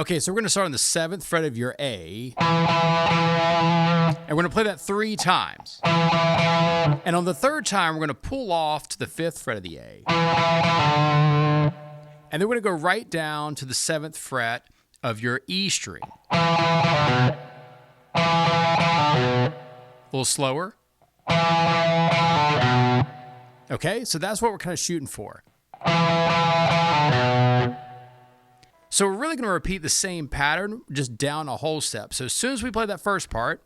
Okay, so we're going to start on the 7th fret of your A, and we're going to play that 3 times. And on the 3rd time, we're going to pull off to the 5th fret of the A. And then we're going to go right down to the 7th fret of your E string. A little slower. Okay, so that's what we're kind of shooting for. So we're really going to repeat the same pattern, just down a whole step. So as soon as we play that first part,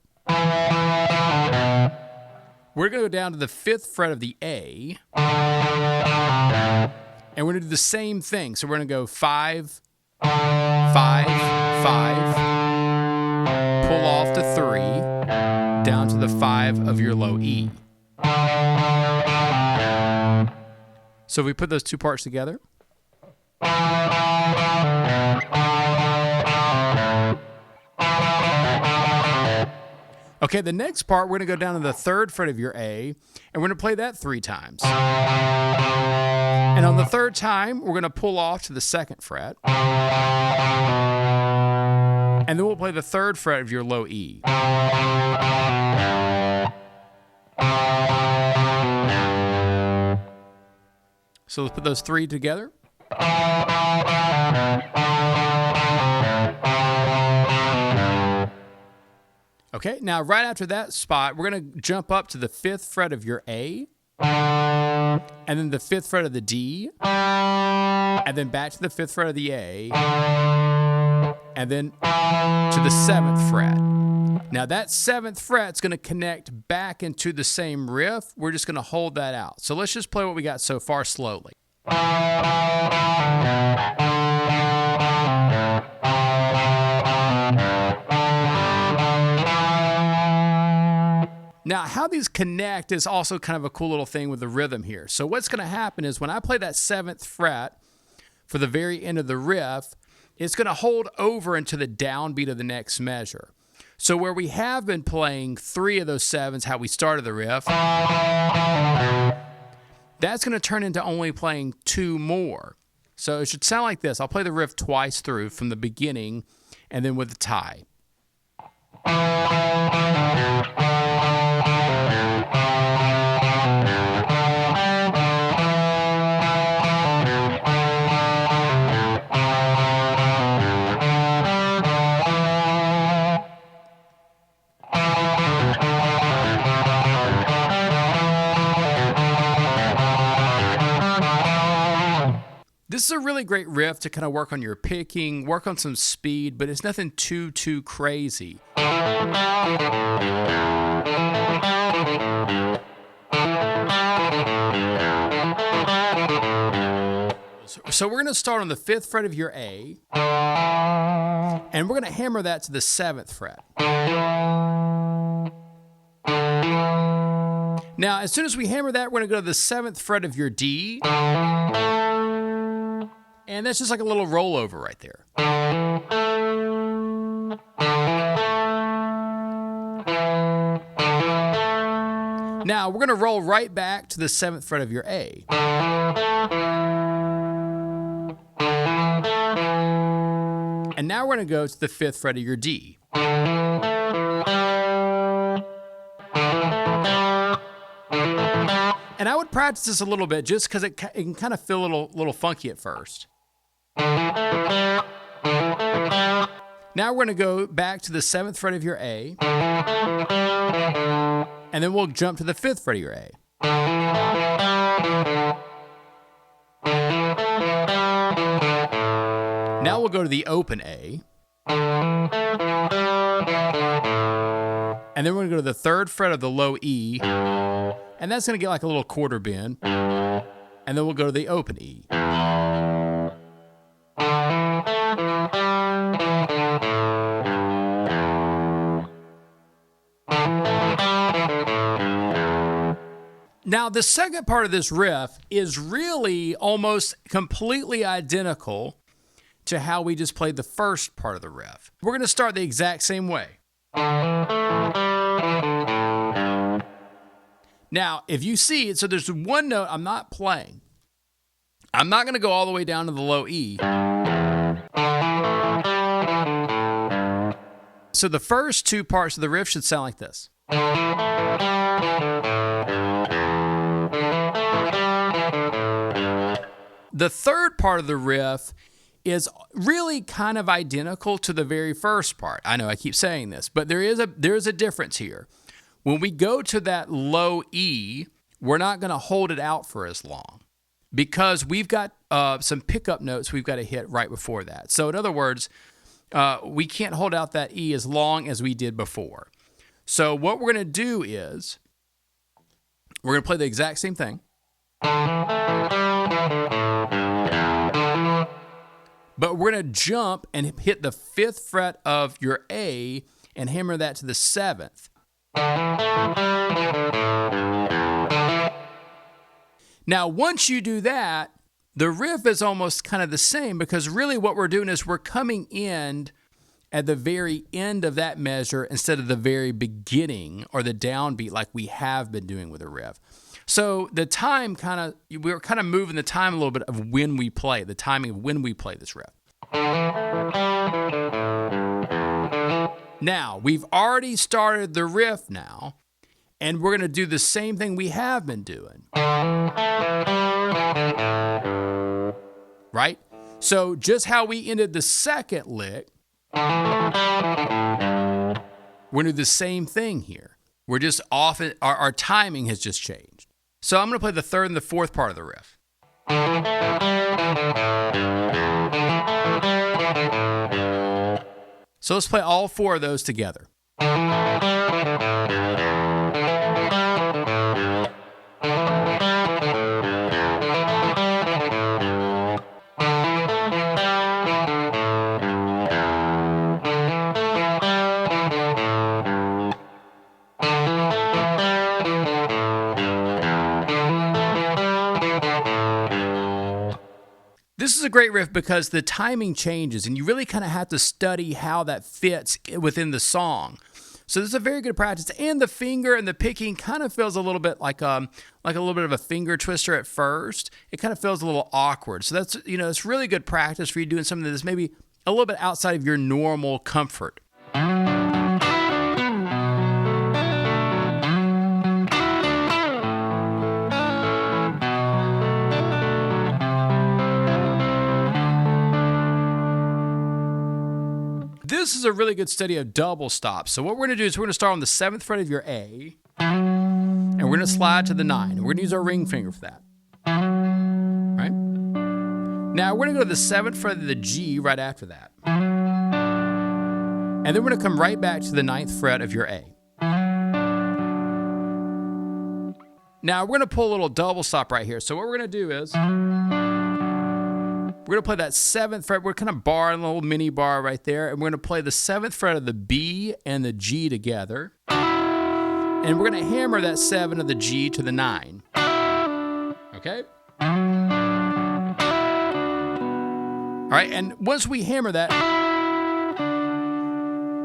we're going to go down to the 5th fret of the A, and we're going to do the same thing. So we're going to go 5, 5, 5, pull off to 3, down to the 5 of your low E. So if we put those two parts together. Okay, the next part, we're going to go down to the 3rd fret of your A, and we're going to play that 3 times. And on the 3rd time, we're going to pull off to the 2nd fret. And then we'll play the 3rd fret of your low E. So let's put those 3 together. Okay, now right after that spot, we're going to jump up to the 5th fret of your A, and then the 5th fret of the D, and then back to the 5th fret of the A, and then to the 7th fret. Now that 7th fret's going to connect back into the same riff. We're just going to hold that out. So let's just play what we got so far slowly. Now, how these connect is also kind of a cool little thing with the rhythm here. So what's going to happen is when I play that 7th fret for the very end of the riff, it's going to hold over into the downbeat of the next measure. So where we have been playing 3 of those 7s, how we started the riff, that's going to turn into only playing 2 more. So it should sound like this. I'll play the riff twice through from the beginning and then with the tie. This is a really great riff to kind of work on your picking, work on some speed, but it's nothing too crazy. So we're going to start on the 5th fret of your A, and we're going to hammer that to the 7th fret. Now, as soon as we hammer that, we're going to go to the 7th fret of your D, and that's just like a little rollover right there. Now, we're going to roll right back to the 7th fret of your A. And now we're going to go to the 5th fret of your D. And I would practice this a little bit just because it can kind of feel a little funky at first. Now we're going to go back to the 7th fret of your A, and then we'll jump to the 5th fret of your A. Now we'll go to the open A, and then we're going to go to the 3rd fret of the low E, and that's going to get like a little quarter bend, and then we'll go to the open E. Now, the second part of this riff is really almost completely identical to how we just played the first part of the riff. We're going to start the exact same way. Now, if you see it, so there's one note I'm not playing. I'm not going to go all the way down to the low E. so the first two parts of the riff should sound like this. The third part of the riff is really kind of identical to the very first part. I know I keep saying this, but there is a difference here. When we go to that low E, we're not going to hold it out for as long because we've got some pickup notes we've got to hit right before that. So in other words, we can't hold out that E as long as we did before. So what we're going to do is we're going to play the exact same thing. But we're going to jump and hit the 5th fret of your A and hammer that to the 7th. Now, once you do that, the riff is almost kind of the same because really what we're doing is we're coming in at the very end of that measure instead of the very beginning or the downbeat like we have been doing with a riff. So the time we're kind of moving the time a little bit of when we play, the timing of when we play this riff. Now, we've already started the riff now, and we're going to do the same thing we have been doing. Right? So just how we ended the second lick, we're going to do the same thing here. We're just off, our timing has just changed. So I'm going to play the 3rd and the 4th part of the riff. So let's play all 4 of those together. This is a great riff because the timing changes and you really kind of have to study how that fits within the song. So this is a very good practice. And the finger and the picking kind of feels a little bit like a little bit of a finger twister at first. It kind of feels a little awkward. So that's, it's really good practice for you doing something that's maybe a little bit outside of your normal comfort. This is a really good study of double stops. So what we're going to do is we're going to start on the 7th fret of your A, and we're going to slide to the 9. And we're going to use our ring finger for that. Right? Now we're going to go to the 7th fret of the G right after that. And then we're going to come right back to the 9th fret of your A. Now we're going to pull a little double stop right here. So what we're going to do is we're going to play that 7th fret. We're kind of barring a little mini bar right there. And we're going to play the 7th fret of the B and the G together. And we're going to hammer that 7 of the G to the 9. Okay? All right, and once we hammer that,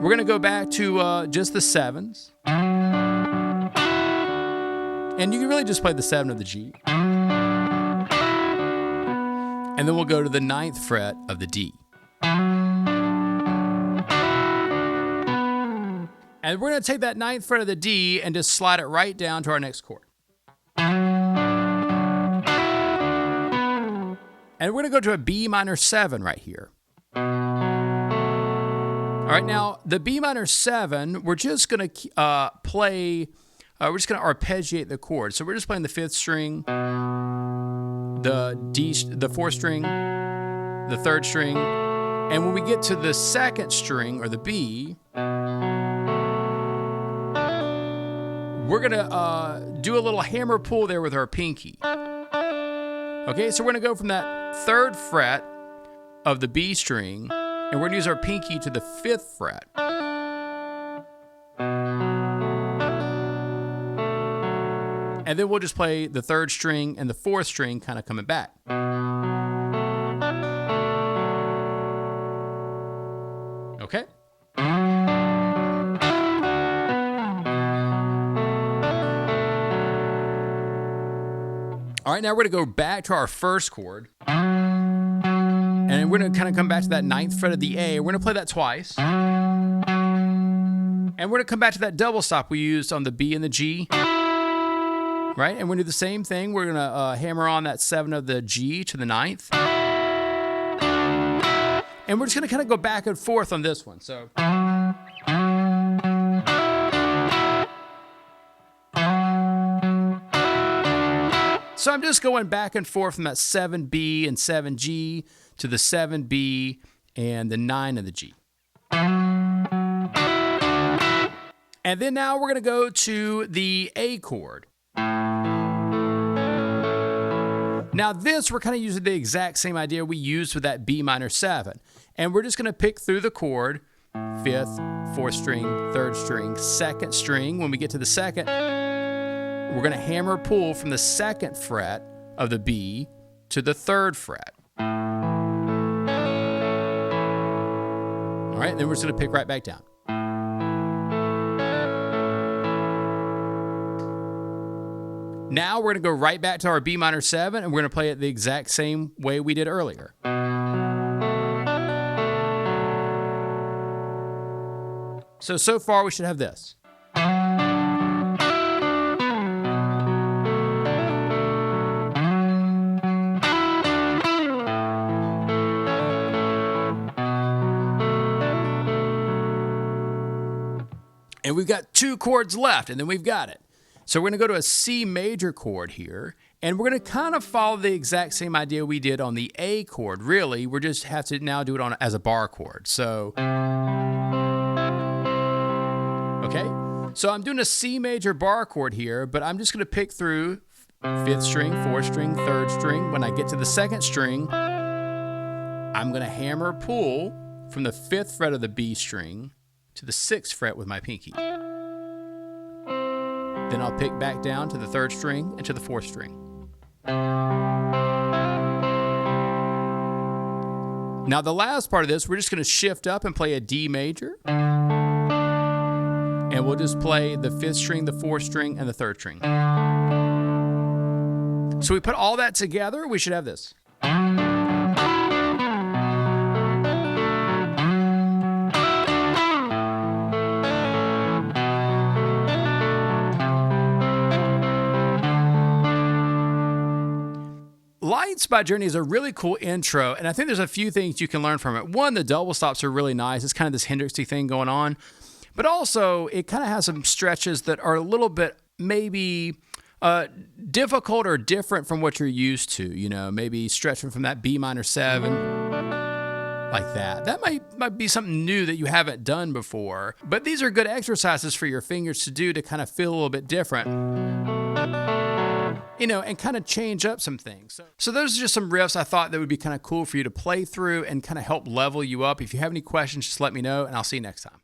we're going to go back to just the 7s. And you can really just play the 7 of the G. And then we'll go to the 9th fret of the D. And we're going to take that 9th fret of the D and just slide it right down to our next chord. And we're going to go to a B minor 7 right here. All right, now the B minor 7, we're just going to play, we're just going to arpeggiate the chord. So we're just playing the 5th string, the 4th string, the 3rd string, and when we get to the 2nd string, or the B, we're going to do a little hammer pull there with our pinky. Okay, so we're going to go from that 3rd fret of the B string, and we're going to use our pinky to the 5th fret. And then we'll just play the 3rd string and the 4th string kind of coming back. Okay? All right, now we're going to go back to our first chord. And we're going to kind of come back to that 9th fret of the A. We're going to play that twice. And And we're going to come back to that double stop we used on the B and the G. Right? And we're going to do the same thing. We're going to hammer on that 7 of the G to the 9th. And we're just going to kind of go back and forth on this one. So I'm just going back and forth from that 7B and 7G to the 7B and the 9 of the G. And then now we're going to go to the A chord. Now this, we're kind of using the exact same idea we used with that B minor 7. And we're just going to pick through the chord, 5th, 4th string, 3rd string, 2nd string. When we get to the 2nd, we're going to hammer pull from the 2nd fret of the B to the 3rd fret. All right, then we're just going to pick right back down. Now we're going to go right back to our B minor 7, and we're going to play it the exact same way we did earlier. So far we should have this. And we've got 2 chords left, and then we've got it. So we're going to go to a C major chord here, and we're going to kind of follow the exact same idea we did on the A chord. Really, we just have to now do it on as a bar chord. So, okay. So I'm doing a C major bar chord here, but I'm just going to pick through 5th string, 4th string, 3rd string. When I get to the 2nd string, I'm going to hammer pull from the 5th fret of the B string to the 6th fret with my pinky. Then I'll pick back down to the 3rd string and to the 4th string. Now the last part of this, we're just going to shift up and play a D major. And we'll just play the 5th string, the 4th string, and the 3rd string. So we put all that together, we should have this. Lights by Journey is a really cool intro, and I think there's a few things you can learn from it. One, the double stops are really nice. It's kind of this Hendrixy thing going on. But also, it kind of has some stretches that are a little bit maybe difficult or different from what you're used to. You know, maybe stretching from that B minor 7 like that. That might be something new that you haven't done before. But these are good exercises for your fingers to do to kind of feel a little bit different. You know, and kind of change up some things. So those are just some riffs I thought that would be kind of cool for you to play through and kind of help level you up. If you have any questions, just let me know, and I'll see you next time.